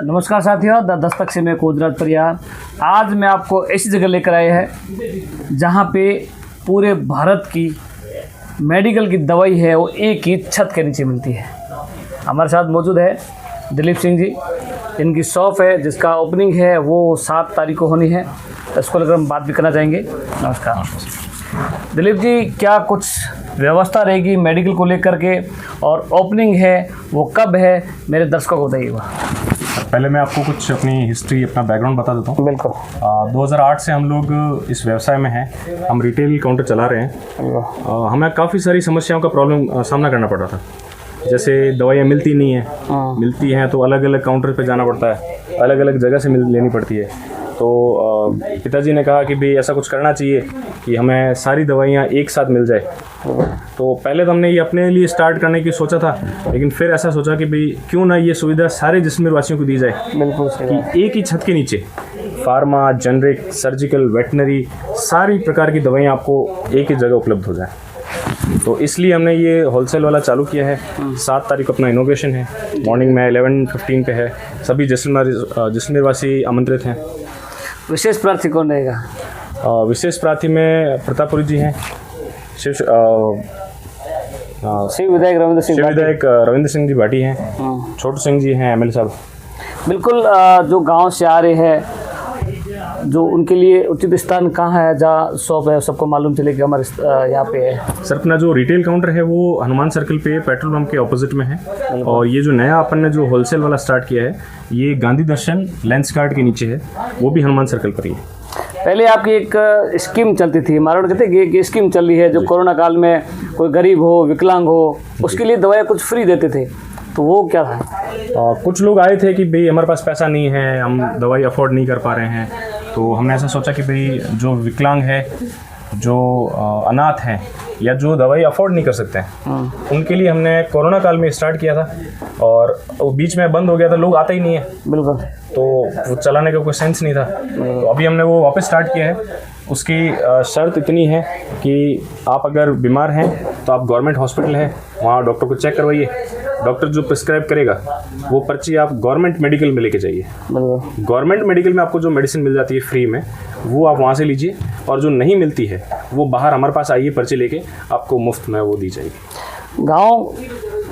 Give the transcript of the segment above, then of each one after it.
नमस्कार साथियों, द दस्तक से मैं कुदरत परियार। आज मैं आपको ऐसी जगह लेकर आए हैं जहां पे पूरे भारत की मेडिकल की दवाई है वो एक ही छत के नीचे मिलती है। हमारे साथ मौजूद है दिलीप सिंह जी। इनकी शॉप है जिसका ओपनिंग है वो 7 तारीख को होनी है। इसको लेकर हम बात भी करना चाहेंगे। नमस्कार दिलीप जी, क्या कुछ व्यवस्था रहेगी मेडिकल को लेकर के, और ओपनिंग है वो कब है, मेरे दर्शकों को बताइएगा। पहले मैं आपको कुछ अपनी हिस्ट्री, अपना बैकग्राउंड बता देता हूँ। बिल्कुल। 2008 से हम लोग इस व्यवसाय में हैं। हम रिटेल काउंटर चला रहे हैं। हमें काफ़ी सारी समस्याओं का सामना करना पड़ रहा था। जैसे दवाइयाँ मिलती नहीं हैं, मिलती हैं तो अलग अलग काउंटर पे जाना पड़ता है, अलग अलग जगह से लेनी पड़ती है। तो पिताजी ने कहा कि भाई ऐसा कुछ करना चाहिए कि हमें सारी दवाइयाँ एक साथ मिल जाए। तो पहले तो हमने ये अपने लिए स्टार्ट करने की सोचा था, लेकिन फिर ऐसा सोचा कि भाई क्यों ना ये सुविधा सारे जैसलमेर वासियों को दी जाए। बिल्कुल कि एक ही छत के नीचे फार्मा, जनरिक, सर्जिकल, वेटनरी सारी प्रकार की दवाइयाँ आपको एक ही जगह उपलब्ध हो जाए। तो इसलिए हमने ये होलसेल वाला चालू किया है। 7 तारीख को अपना इनोग्रेशन है। मॉर्निंग में 11:15 पे है। सभी जैसलमेर वासी आमंत्रित हैं। विशेष प्रार्थी कौन रहेगा? विशेष प्रार्थी में प्रतापपुरी जी हैं, शिव विधायक रविंद्र सिंह जी भाटी हैं, छोटू सिंह जी हैं, एमएलए साहब। बिल्कुल। जो गांव से आ रहे हैं, जो उनके लिए उचित स्थान कहाँ है जहाँ शॉप है, सबको मालूम चले कि हमारे यहाँ पे है। सर, अपना जो रिटेल काउंटर है वो हनुमान सर्कल पे पेट्रोल पंप के ऑपोजिट में है। और ये जो नया अपन ने जो होलसेल वाला स्टार्ट किया है ये गांधी दर्शन लेंस कार्ड के नीचे है, वो भी हनुमान सर्कल पर ही है। पहले आपकी एक स्कीम चलती थी, मारवाड़ कहते हैं कि स्कीम चल रही है, जो कोरोना काल में कोई गरीब हो, विकलांग हो, उसके लिए दवाइयाँ कुछ फ्री देते थे, तो वो क्या था? कुछ लोग आए थे कि भाई हमारे पास पैसा नहीं है, हम दवाई अफोर्ड नहीं कर पा रहे हैं। तो हमने ऐसा सोचा कि भाई जो विकलांग है, जो अनाथ हैं, या जो दवाई अफोर्ड नहीं कर सकते हैं, उनके लिए हमने कोरोना काल में स्टार्ट किया था। और वो बीच में बंद हो गया था, लोग आते ही नहीं है। बिल्कुल। तो वो चलाने का कोई सेंस नहीं था। तो अभी हमने वो वापस स्टार्ट किया है। उसकी शर्त इतनी है कि आप अगर बीमार हैं तो आप गवर्नमेंट हॉस्पिटल है, वहाँ डॉक्टर को चेक करवाइए। डॉक्टर जो प्रिस्क्राइब करेगा वो पर्ची आप गवर्नमेंट मेडिकल में लेके जाइए। गवर्नमेंट मेडिकल में आपको जो मेडिसिन मिल जाती है फ्री में, वो आप वहाँ से लीजिए। और जो नहीं मिलती है वो बाहर हमारे पास आइए, पर्ची लेके आपको मुफ्त में वो दी जाएगी। गाँव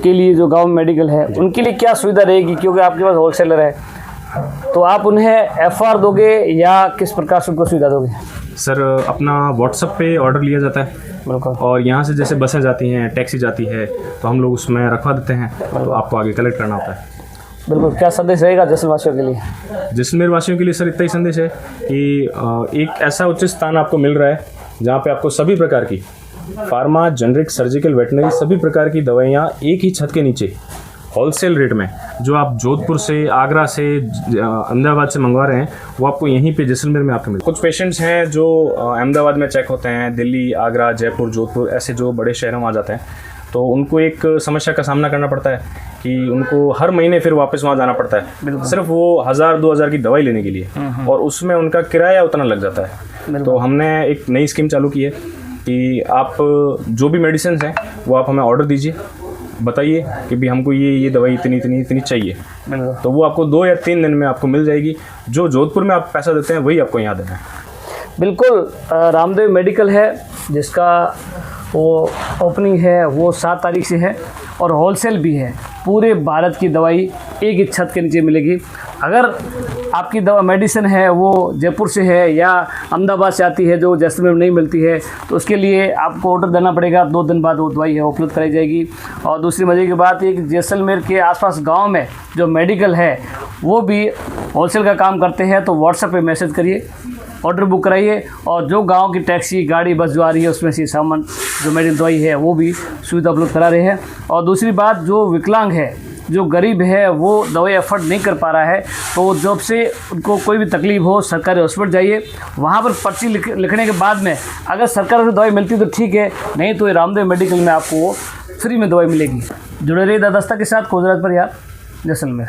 के लिए जो गाँव मेडिकल है उनके लिए क्या सुविधा रहेगी, क्योंकि आपके पास होलसेलर है, तो आप उन्हें FR दोगे या किस प्रकार से उनको सुविधा दोगे? सर, अपना व्हाट्सएप पे ऑर्डर लिया जाता है। बिल्कुल। और यहाँ से जैसे बसें जाती हैं, टैक्सी जाती है, तो हम लोग उसमें रखवा देते हैं, तो आपको आगे कलेक्ट करना होता है। बिल्कुल। क्या संदेश रहेगा जैसलमेर वासियों के लिए? जैसलमेर वासियों के लिए सर इतना ही संदेश है कि एक ऐसा उचित स्थान आपको मिल रहा है जहाँ पे आपको सभी प्रकार की फार्मा, जनरिक, सर्जिकल, वेटनरी सभी प्रकार की दवाइयाँ एक ही छत के नीचे होलसेल रेट में, जो आप जोधपुर से, आगरा से, अहमदाबाद से मंगवा रहे हैं, वो आपको यहीं पे जैसलमेर में आपको मिलता है। कुछ पेशेंट्स हैं जो अहमदाबाद में चेक होते हैं, दिल्ली, आगरा, जयपुर, जोधपुर ऐसे जो बड़े शहरों में आ जाते हैं, तो उनको एक समस्या का सामना करना पड़ता है कि उनको हर महीने फिर वापस वहाँ जाना पड़ता है, सिर्फ वो 1000-2000 की दवाई लेने के लिए, और उसमें उनका किराया उतना लग जाता है। तो हमने एक नई स्कीम चालू की है कि आप जो भी मेडिसिन हैं वो आप हमें ऑर्डर दीजिए, बताइए कि भी हमको ये दवाई इतनी चाहिए, तो वो आपको 2 या 3 दिन में आपको मिल जाएगी। जो जोधपुर में आप पैसा देते हैं वही आपको यहाँ देना है। बिल्कुल। रामदेव मेडिकल है जिसका वो ओपनिंग है वो 7 तारीख से है, और होलसेल भी है। पूरे भारत की दवाई एक ही छत के नीचे मिलेगी। अगर आपकी दवा मेडिसिन है वो जयपुर से है या अहमदाबाद से आती है जो जैसलमेर में नहीं मिलती है, तो उसके लिए आपको ऑर्डर देना पड़ेगा। 2 दिन बाद वो दवाई है उपलब्ध कराई जाएगी। और दूसरी मजे की बात ये कि जैसलमेर के आसपास गांव में जो मेडिकल है वो भी होलसेल का काम करते हैं, तो व्हाट्सएप पे मैसेज करिए, ऑर्डर बुक कराइए, और जो गांव की टैक्सी, गाड़ी, बस जो आ रही है उसमें से सामान जो मेडिकल दवाई है वो भी सुविधा उपलब्ध करा रहे हैं। और दूसरी बात, जो विकलांग है, जो गरीब है, वो दवाई अफोर्ड नहीं कर पा रहा है, तो जब से उनको कोई भी तकलीफ हो सरकारी हॉस्पिटल जाइए, वहाँ पर पर्ची लिखने के बाद में अगर सरकार से दवाई मिलती तो ठीक है, नहीं तो रामदेव मेडिकल में आपको फ्री में दवाई मिलेगी। जुड़े रहिए द दस्तक के साथ, कुदरत परियार, जैसलमेर।